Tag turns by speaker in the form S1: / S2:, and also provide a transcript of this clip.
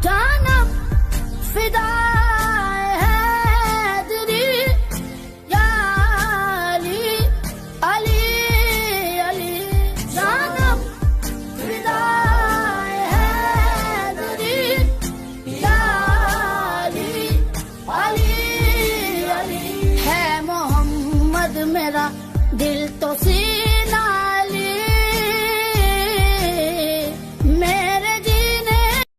S1: जानम फिदा है दिली या अली अली अली जानम फिदा है दिली या अली अली अली है मोहम्मद मेरा दिल तो